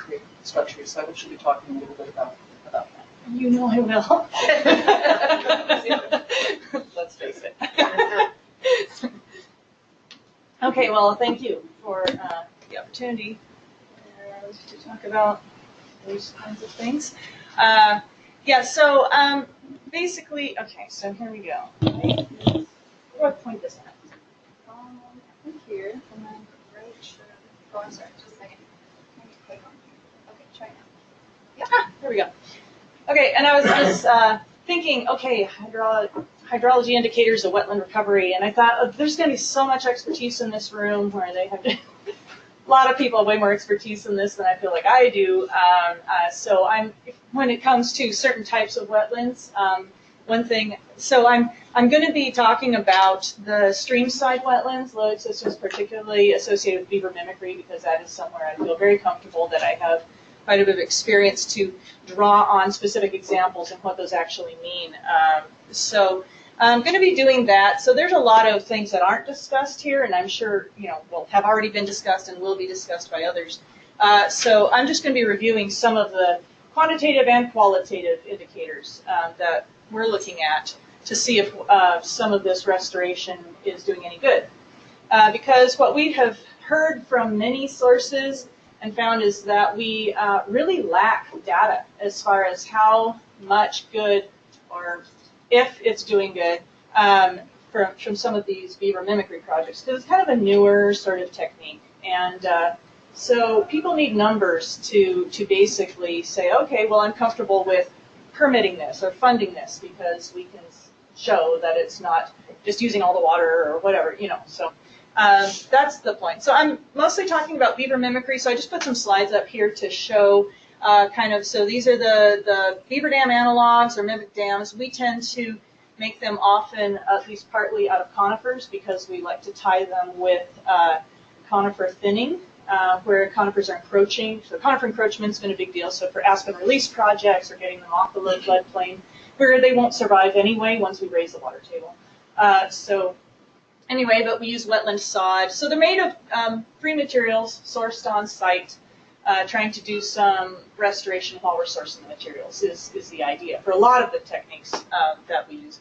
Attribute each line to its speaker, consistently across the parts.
Speaker 1: create structures. So I should be talking a little bit about that.
Speaker 2: You know I will.
Speaker 1: Let's face it.
Speaker 2: Okay, well, thank you for the opportunity to talk about those kinds of things. Yeah, so basically, okay, so here we go. Where do I point this at?
Speaker 3: I think here, and then right should. Oh, I'm sorry, just a second. Let me click on here. Okay, try now.
Speaker 2: Yeah, there we go. Okay, and I was just thinking, okay, hydrology indicators of wetland recovery, and I thought, oh, there's going to be so much expertise in this room where they have a lot of people have way more expertise in this than I feel like I do. So when it comes to certain types of wetlands, one thing, so I'm going to be talking about the stream-side wetlands, load systems particularly associated with beaver mimicry, because that is somewhere I feel very comfortable that I have quite a bit of experience to draw on specific examples and what those actually mean. So I'm going to be doing that. So there's a lot of things that aren't discussed here, and I'm sure will have already been discussed and will be discussed by others. So I'm just going to be reviewing some of the quantitative and qualitative indicators that we're looking at to see if some of this restoration is doing any good. Because what we have heard from many sources and found is that we really lack data as far as how much good, or if it's doing good, from some of these beaver mimicry projects, because it's kind of a newer sort of technique. And so people need numbers to basically say, okay, well, I'm comfortable with permitting this or funding this because we can show that it's not just using all the water or whatever, so. That's the point. So I'm mostly talking about beaver mimicry, so I just put some slides up here to show so these are the Beaver Dam Analogs or mimic dams. We tend to make them often, at least partly, out of conifers because we like to tie them with conifer thinning, where conifers are encroaching. So conifer encroachment's been a big deal. So for aspen release projects or getting them off the low floodplain, where they won't survive anyway once we raise the water table. Anyway, but we use wetland sod. So they're made of 3 materials sourced on site. Trying to do some restoration while we're sourcing the materials is the idea for a lot of the techniques that we use.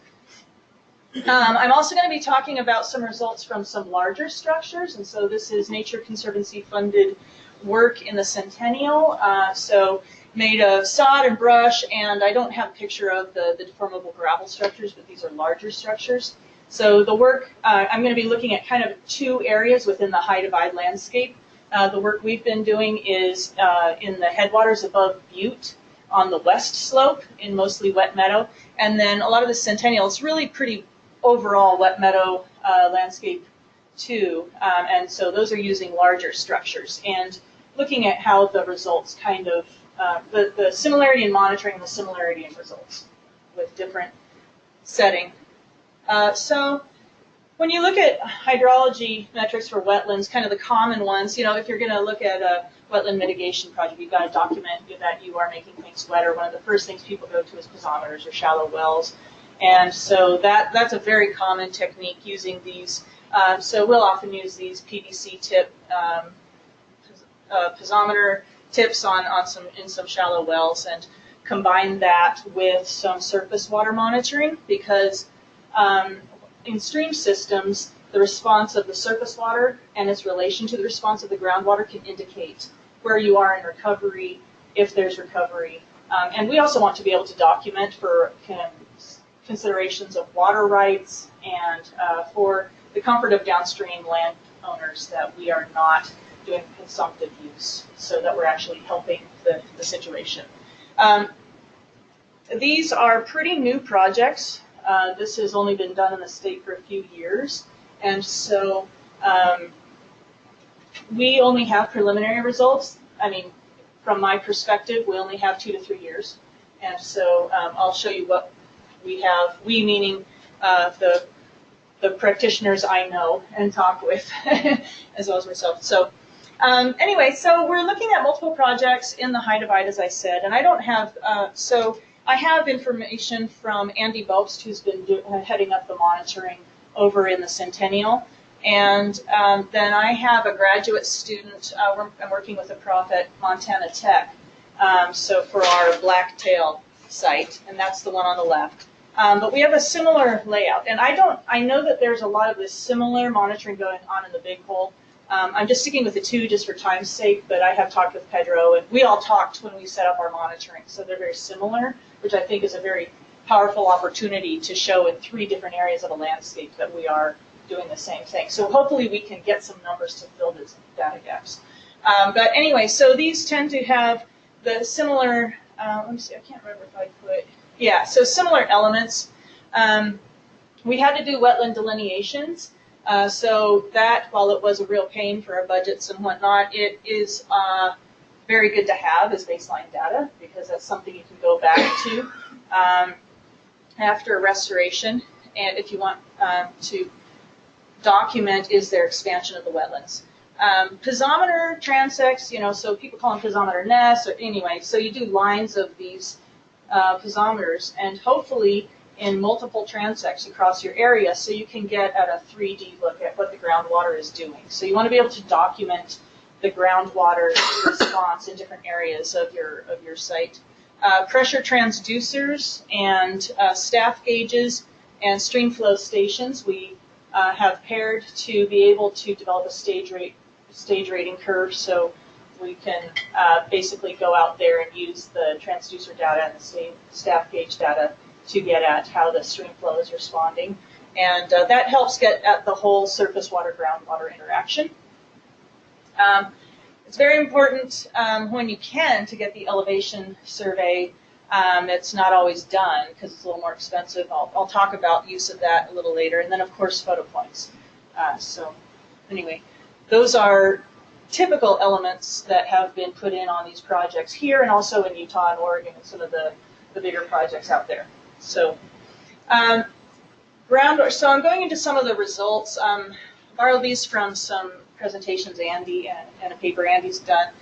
Speaker 2: I'm also going to be talking about some results from some larger structures, and so this is Nature Conservancy funded work in the Centennial. So made of sod and brush, and I don't have a picture of the deformable gravel structures, but these are larger structures. So the work, I'm going to be looking at kind of 2 areas within the high divide landscape. The work we've been doing is in the headwaters above Butte on the west slope in mostly wet meadow. And then a lot of the Centennial, it's really pretty overall wet meadow landscape too. And so those are using larger structures and looking at how the results kind of, the similarity in monitoring and the similarity in results with different setting. So when you look at hydrology metrics for wetlands, kind of the common ones, if you're going to look at a wetland mitigation project, you've got to document that you are making things wetter. One of the first things people go to is piezometers or shallow wells. And so that's a very common technique using these. So we'll often use these PVC tip piezometer tips in some shallow wells and combine that with some surface water monitoring because in stream systems, the response of the surface water and its relation to the response of the groundwater can indicate where you are in recovery, if there's recovery. And we also want to be able to document for considerations of water rights and for the comfort of downstream landowners that we are not doing consumptive use so that we're actually helping the situation. These are pretty new projects. This has only been done in the state for a few years, and so we only have preliminary results. I mean, from my perspective, we only have 2 to 3 years, and so I'll show you what we have. We meaning the practitioners I know and talk with, as well as myself. So anyway, so we're looking at multiple projects in the high divide, as I said, and I don't have so. I have information from Andy Bobst, who's been heading up the monitoring over in the Centennial. And then I have a graduate student, I'm working with a prof at Montana Tech, so for our blacktail site, and that's the one on the left. But we have a similar layout, and I know that there's a lot of this similar monitoring going on in the big hole. I'm just sticking with the two just for time's sake, but I have talked with Pedro, and we all talked when we set up our monitoring, so they're very similar, which I think is a very powerful opportunity to show in 3 different areas of a landscape that we are doing the same thing. So hopefully we can get some numbers to fill those data gaps. But anyway, so these tend to have the similar, let me see, I can't remember if I put, yeah, so similar elements. We had to do wetland delineations. So that, while it was a real pain for our budgets and whatnot, it is very good to have as baseline data, because that's something you can go back to after restoration. And if you want to document, is there expansion of the wetlands. Piezometer transects, so people call them piezometer nests, or anyway, so you do lines of these piezometers, and hopefully in multiple transects across your area, so you can get at a 3D look at what the groundwater is doing. So you want to be able to document the groundwater response in different areas of your site. Pressure transducers and staff gauges and stream flow stations we have paired to be able to develop a stage rating curve, so we can basically go out there and use the transducer data and the staff gauge data to get at how the stream flow is responding. And that helps get at the whole surface water groundwater interaction. It's very important when you can to get the elevation survey. It's not always done because it's a little more expensive. I'll talk about use of that a little later. And then, of course, photo points. So anyway, those are typical elements that have been put in on these projects here, and also in Utah and Oregon and some of the bigger projects out there. So so I'm going into some of the results. Borrowed these from some presentations Andy and a paper Andy's done.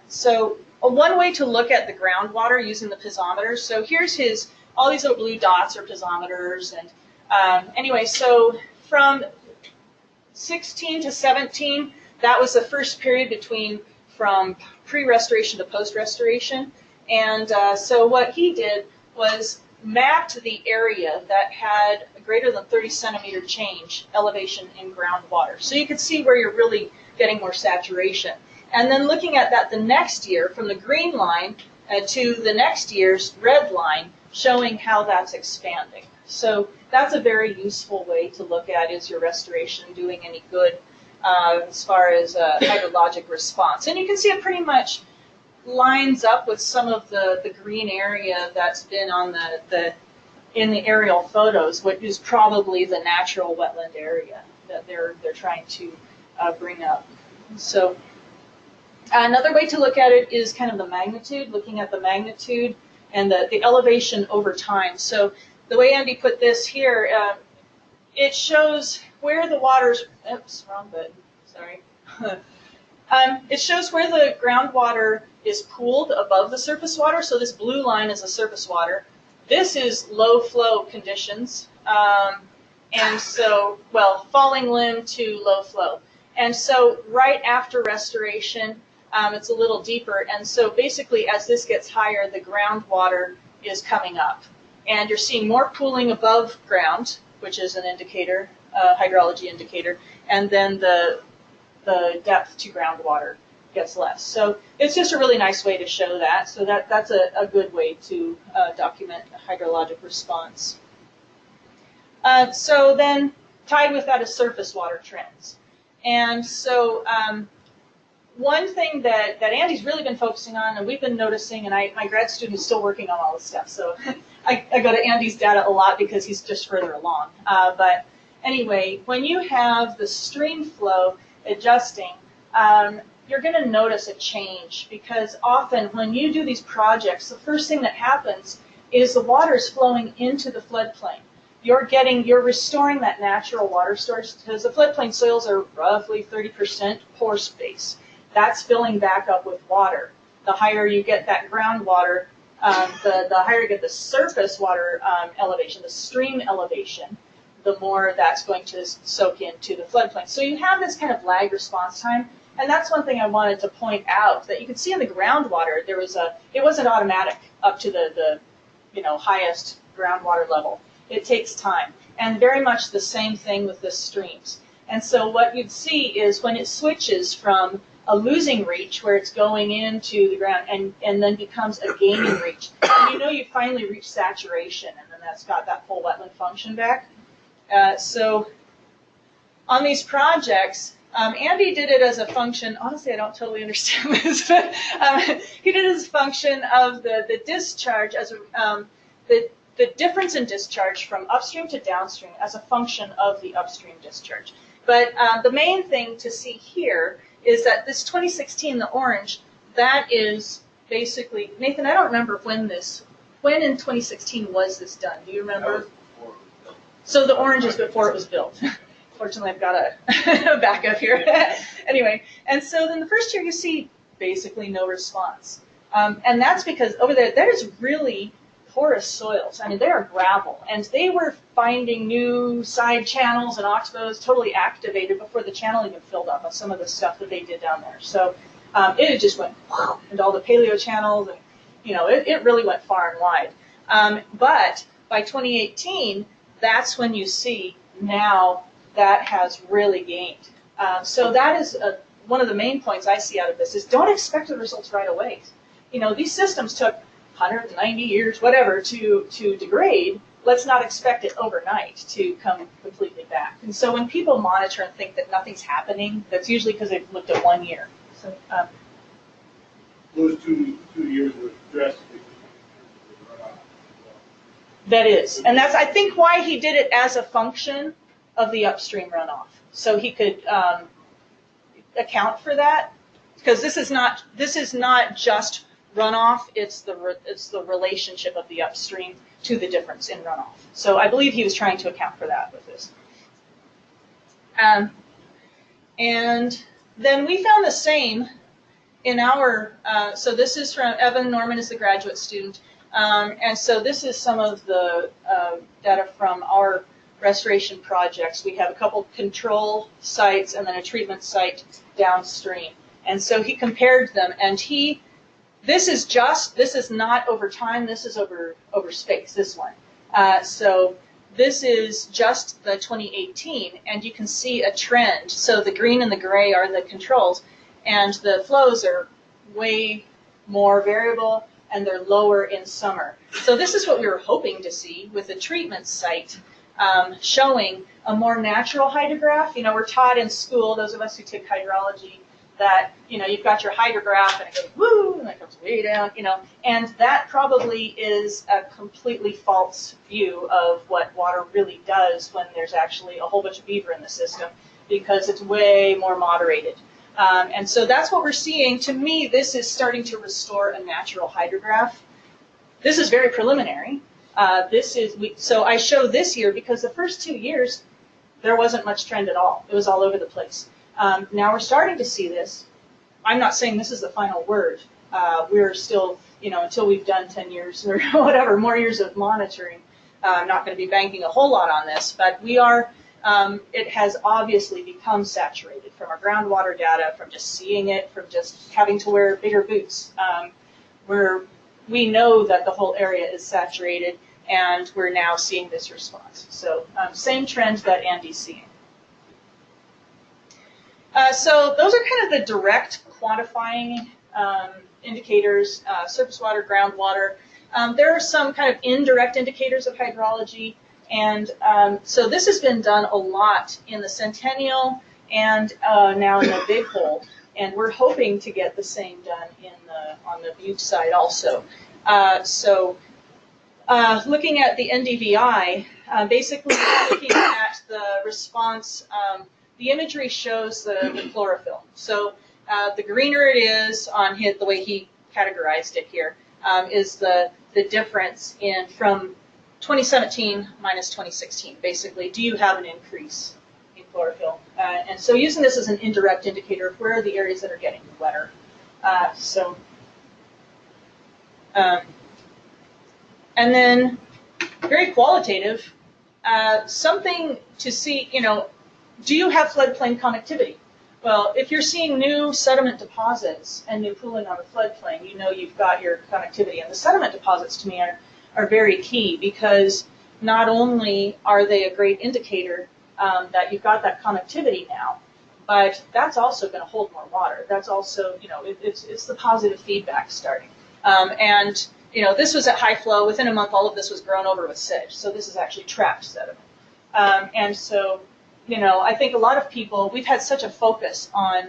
Speaker 2: So one way to look at the groundwater using the piezometers. So here's all these little blue dots are piezometers. And anyway, so from 16 to 17, that was the first period from pre-restoration to post-restoration. And so what he did was mapped the area that had a greater than 30 centimeter change elevation in groundwater. So you could see where you're really getting more saturation. And then looking at that the next year, from the green line to the next year's red line, showing how that's expanding. So that's a very useful way to look at, is your restoration doing any good as far as hydrologic response. And you can see it pretty much lines up with some of the green area that's been on in the aerial photos, which is probably the natural wetland area that they're trying to bring up. So another way to look at it is kind of the magnitude, looking at the magnitude and the elevation over time. So the way Andy put this here, it shows where the water's, oops, wrong button, sorry. It shows where the groundwater is pooled above the surface water. So this blue line is the surface water. This is low flow conditions. And so, well, falling limb to low flow. And so right after restoration, it's a little deeper. And so basically, as this gets higher, the groundwater is coming up. And you're seeing more pooling above ground, which is an indicator, hydrology indicator. And then the depth to groundwater gets less. So it's just a really nice way to show that. So that's a good way to document a hydrologic response. So then tied with that is surface water trends. And so one thing that Andy's really been focusing on, and we've been noticing, and my grad student is still working on all this stuff, so I go to Andy's data a lot because he's just further along. But anyway, when you have the stream flow adjusting, you're going to notice a change, because often when you do these projects, the first thing that happens is the water is flowing into the floodplain. You're restoring that natural water storage, because the floodplain soils are roughly 30% pore space. That's filling back up with water. The higher you get that groundwater, the higher you get the surface water elevation, the stream elevation, the more that's going to soak into the floodplain. So you have this kind of lag response time, and that's one thing I wanted to point out, that you can see in the groundwater, it wasn't automatic up to the highest groundwater level. It takes time, and very much the same thing with the streams. And so what you'd see is when it switches from a losing reach, where it's going into the ground, and then becomes a gaining reach, and you finally reach saturation, and then that's got that full wetland function back. So on these projects, Andy did it as a function. Honestly, I don't totally understand this, but he did it as a function of the discharge, as the difference in discharge from upstream to downstream as a function of the upstream discharge. But the main thing to see here is that this 2016, the orange, that is basically, Nathan, I don't remember when in 2016 was this done? Do you remember? So the orange is before it was built. Fortunately, I've got a backup here. Anyway, and so then the first year you see basically no response. And that's because over there, that is really porous soils. I mean, they are gravel, and they were finding new side channels and oxbows totally activated before the channel even filled up on some of the stuff that they did down there. So it just went wow, and all the paleo channels, and it really went far and wide. But by 2018, that's when you see now that has really gained. So that is one of the main points I see out of this, is don't expect the results right away. These systems took 190 years, whatever, to degrade. Let's not expect it overnight to come completely back. And so when people monitor and think that nothing's happening, that's usually because they've looked at 1 year. So
Speaker 4: those two years were drastically runoff.
Speaker 2: That is, and that's, I think, why he did it as a function of the upstream runoff, so he could account for that, because this is not just runoff, it's the relationship of the upstream to the difference in runoff. So I believe he was trying to account for that with this. And then we found the same in our, so this is from Evan Norman, is the graduate student, and so this is some of the data from our restoration projects. We have a couple control sites and then a treatment site downstream. And so he compared them, and this is not over time, this is over space, this one. So this is just the 2018, and you can see a trend. So the green and the gray are the controls, and the flows are way more variable, and they're lower in summer. So this is what we were hoping to see with the treatment site, showing a more natural hydrograph. We're taught in school, those of us who take hydrology, that you've got your hydrograph and it goes woo, and it comes way down, and that probably is a completely false view of what water really does when there's actually a whole bunch of beaver in the system, because it's way more moderated. And so that's what we're seeing. To me, this is starting to restore a natural hydrograph. This is very preliminary. So I show this year because the first 2 years there wasn't much trend at all. It was all over the place. Now we're starting to see this. I'm not saying this is the final word. We're still, until we've done 10 years or whatever, more years of monitoring, I'm not going to be banking a whole lot on this, but we are, it has obviously become saturated from our groundwater data, from just seeing it, from just having to wear bigger boots. We know that the whole area is saturated, and we're now seeing this response. So same trend that Andy's seeing. So those are kind of the direct quantifying indicators, surface water, groundwater. There are some kind of indirect indicators of hydrology, and so this has been done a lot in the Centennial and now in the Big Hole, and we're hoping to get the same done on the Butte side also. Looking at the NDVI, basically looking at the response. The imagery shows the chlorophyll. So the greener it is on the way he categorized it here, is the difference from 2017 minus 2016. Basically, do you have an increase in chlorophyll? And so using this as an indirect indicator of where are the areas that are getting wetter. And then very qualitative. something to see, do you have floodplain connectivity? Well, if you're seeing new sediment deposits and new pooling on the floodplain, you've got your connectivity. And the sediment deposits, to me, are very key, because not only are they a great indicator that you've got that connectivity now, but that's also going to hold more water. That's also, it's the positive feedback starting. And this was at high flow. Within a month, all of this was grown over with sedge. So this is actually trapped sediment. And so, I think a lot of people, we've had such a focus on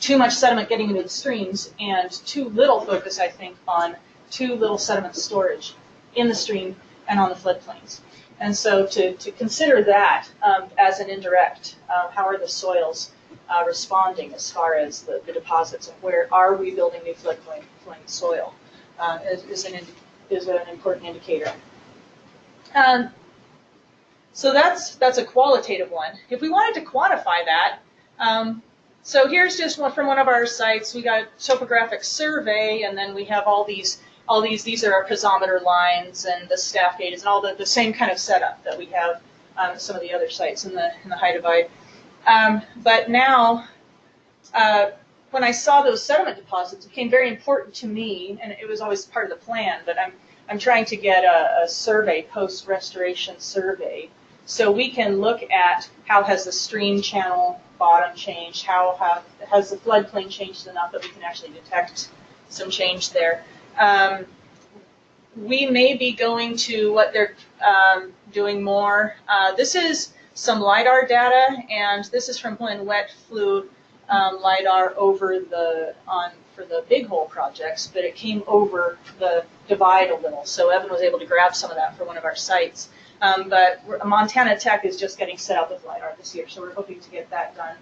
Speaker 2: too much sediment getting into the streams and too little focus, I think, on too little sediment storage in the stream and on the floodplains. And so to consider that as an indirect, how are the soils responding as far as the deposits, and where are we building new floodplain soil is an important indicator. So that's a qualitative one. If we wanted to quantify that, so here's just one from one of our sites. We got a topographic survey, and then we have all these are our piezometer lines and the staff gauges and all the same kind of setup that we have on some of the other sites in the high divide. But now, when I saw those sediment deposits, it became very important to me, and it was always part of the plan, but I'm trying to get a survey, post-restoration survey, so we can look at how has the stream channel bottom changed, how has the floodplain changed enough that we can actually detect some change there. We may be going to what they're doing more. This is some LiDAR data, and this is from when WET flew LiDAR over for the big hole projects, but it came over the divide a little, so Evan was able to grab some of that for one of our sites. But Montana Tech is just getting set up with LiDAR this year, so we're hoping to get that done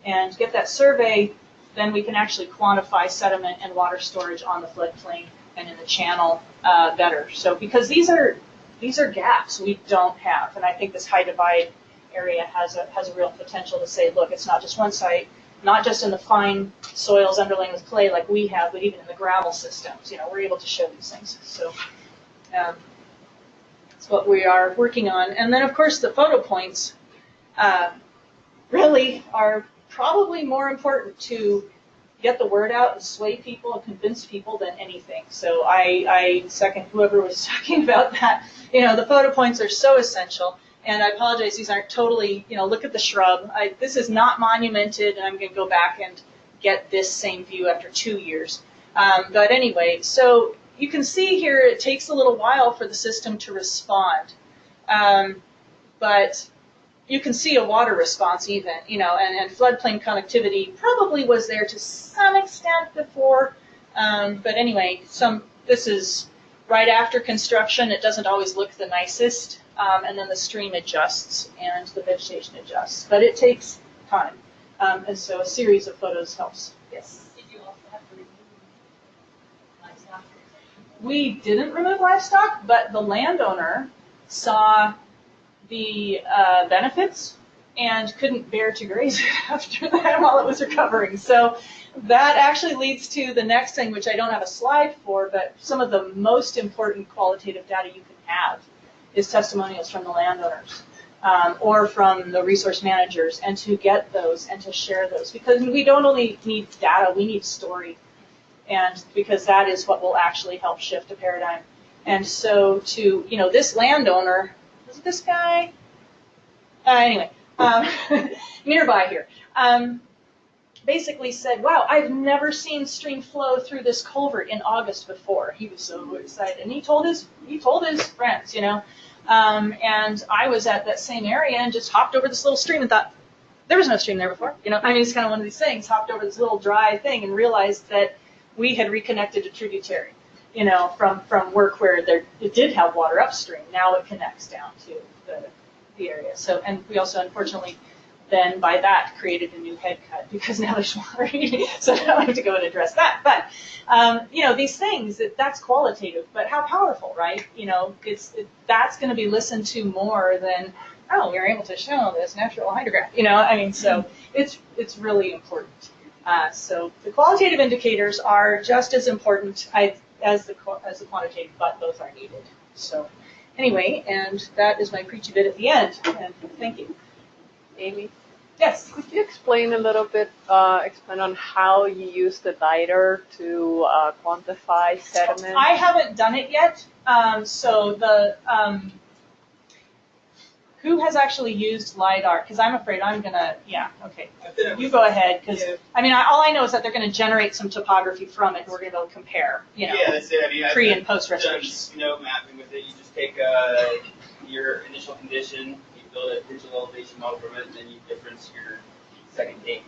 Speaker 2: and get that survey. Then we can actually quantify sediment and water storage on the floodplain and in the channel better. So because these are gaps we don't have, and I think this high divide area has a real potential to say, look, it's not just one site, not just in the fine soils underlaying with clay like we have, but even in the gravel systems. We're able to show these things. So that's what we are working on. And then, of course, the photo points really are probably more important to get the word out and sway people and convince people than anything. So I second whoever was talking about that. The photo points are so essential. And I apologize, these aren't totally, look at the shrub. This is not monumented, and I'm going to go back and get this same view after 2 years. But anyway, so you can see here it takes a little while for the system to respond. But you can see a water response even, and floodplain connectivity probably was there to some extent before. But anyway, this is right after construction. It doesn't always look the nicest. And then the stream adjusts and the vegetation adjusts. But it takes time. And so a series of photos helps. Yes?
Speaker 1: Did you also have to remove livestock?
Speaker 2: We didn't remove livestock, but the landowner saw the benefits and couldn't bear to graze it after that while it was recovering. So that actually leads to the next thing, which I don't have a slide for, but some of the most important qualitative data you can have is testimonials from the landowners or from the resource managers, and to get those and to share those, because we don't only need data, we need story, and because that is what will actually help shift a paradigm. And so to, this landowner, was it this guy? Anyway, nearby here, basically said, wow, I've never seen stream flow through this culvert in August before. He was so excited, and he told his friends, and I was at that same area and just hopped over this little stream and thought, there was no stream there before. It's kind of one of these things, hopped over this little dry thing and realized that we had reconnected a tributary, from work where it did have water upstream. Now it connects down to the area. So, and we also, unfortunately, then by that created a new head cut because now there's water. So now I have to go and address that. But, these things, that's qualitative, but how powerful, right? That's going to be listened to more than, oh, we were able to show this natural hydrograph, so it's really important. So the qualitative indicators are just as important as the quantitative, but both are needed. So Anyway, and that is my preachy bit at the end. And thank you.
Speaker 5: Amy,
Speaker 2: Yes.
Speaker 5: could you explain a little bit, expand on how you use the LiDAR to quantify sediment?
Speaker 2: I haven't done it yet. So the who has actually used LiDAR? Because I'm afraid I'm gonna. Yeah. Okay. You go ahead. Because I mean, all I know is that they're going to generate some topography from it, and we're going to be able to compare. You know,
Speaker 6: Yeah, that's it. I mean,
Speaker 2: pre
Speaker 6: I've
Speaker 2: and post
Speaker 6: done
Speaker 2: restoration.
Speaker 6: snow mapping with it. You just take your initial condition, you build a digital elevation model from it, and then you difference your second date.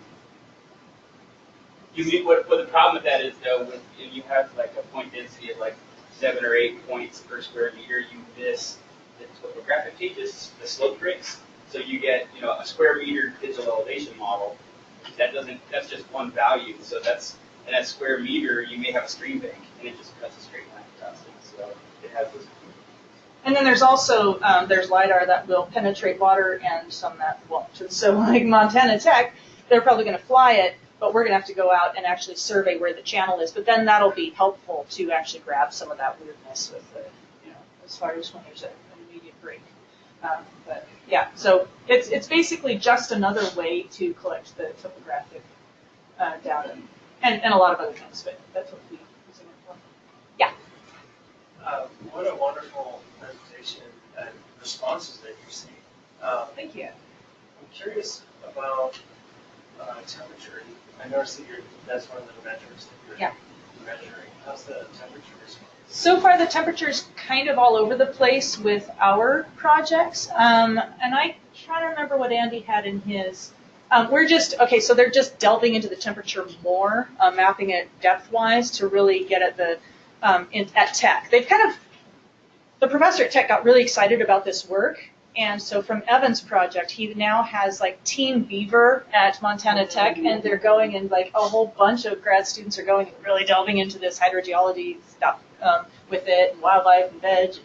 Speaker 6: What the problem with that is though, when you have like a point density of like 7 or 8 points per square meter, you miss the topographic changes, the slope breaks. So you get a square meter digital elevation model. That's just one value. So in that square meter, you may have a stream bank, and it just cuts a straight line across it. So it has those.
Speaker 2: And then there's also there's LiDAR that will penetrate water and some that won't. And so like Montana Tech, they're probably going to fly it, but we're going to have to go out and actually survey where the channel is. But then that'll be helpful to actually grab some of that weirdness with the, as far as when there's an immediate break. But yeah, so it's basically just another way to collect the topographic data and a lot of other things, but that's what we use it for. Yeah.
Speaker 7: What a wonderful presentation and responses that you're seeing.
Speaker 2: Thank you.
Speaker 7: I'm curious about temperature. I noticed that that's one of the metrics that you're measuring. How's the temperature response?
Speaker 2: So far, the temperature's kind of all over the place with our projects. And I try to remember what Andy had in his. So they're just delving into the temperature more, mapping it depth-wise to really get at the at Tech. The professor at Tech got really excited about this work. And so from Evan's project, he now has like Team Beaver at Montana Tech, and they're going and like a whole bunch of grad students are going and really delving into this hydrogeology stuff with it, and wildlife and veg.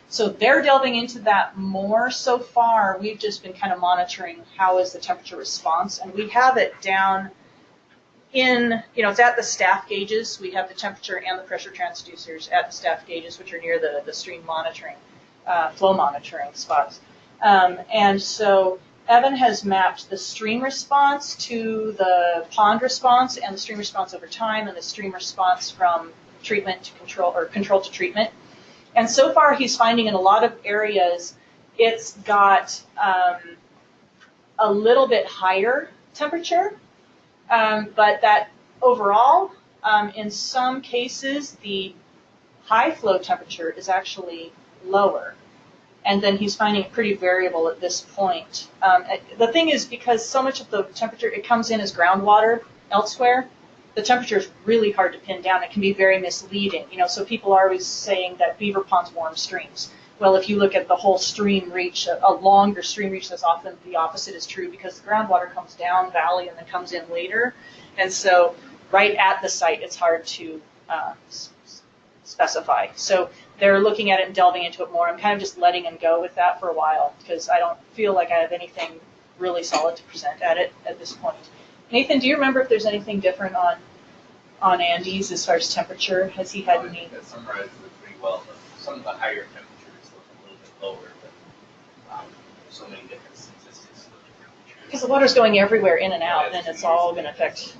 Speaker 2: So they're delving into that more. So far, we've just been kind of monitoring how is the temperature response, and we have it down in, it's at the staff gauges. We have the temperature and the pressure transducers at the staff gauges, which are near the stream monitoring. Flow monitoring spots. And so Evan has mapped the stream response to the pond response and the stream response over time and the stream response from treatment to control or control to treatment. And so far he's finding in a lot of areas it's got a little bit higher temperature, but that overall, in some cases, the high flow temperature is actually lower. And then he's finding it pretty variable at this point. The thing is, because so much of the temperature, it comes in as groundwater elsewhere, the temperature is really hard to pin down. It can be very misleading. So people are always saying that beaver ponds warm streams. Well, if you look at the whole stream reach, a longer stream reach, that's often the opposite is true because the groundwater comes down valley and then comes in later. And so right at the site, it's hard to specify. So they're looking at it and delving into it more. I'm kind of just letting them go with that for a while because I don't feel like I have anything really solid to present at it at this point. Nathan, do you remember if there's anything different on Andy's as far as temperature? Has he had any?
Speaker 8: That summarizes it pretty well. But some of the higher temperatures look a little bit lower, but there's so many different statistics for the temperature.
Speaker 2: Because the water's going everywhere in and out, and it's all going to affect.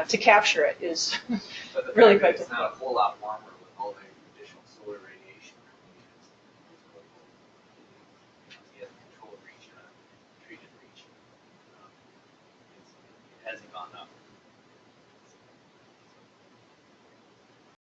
Speaker 2: To capture it is really good.
Speaker 8: It's not a whole lot warmer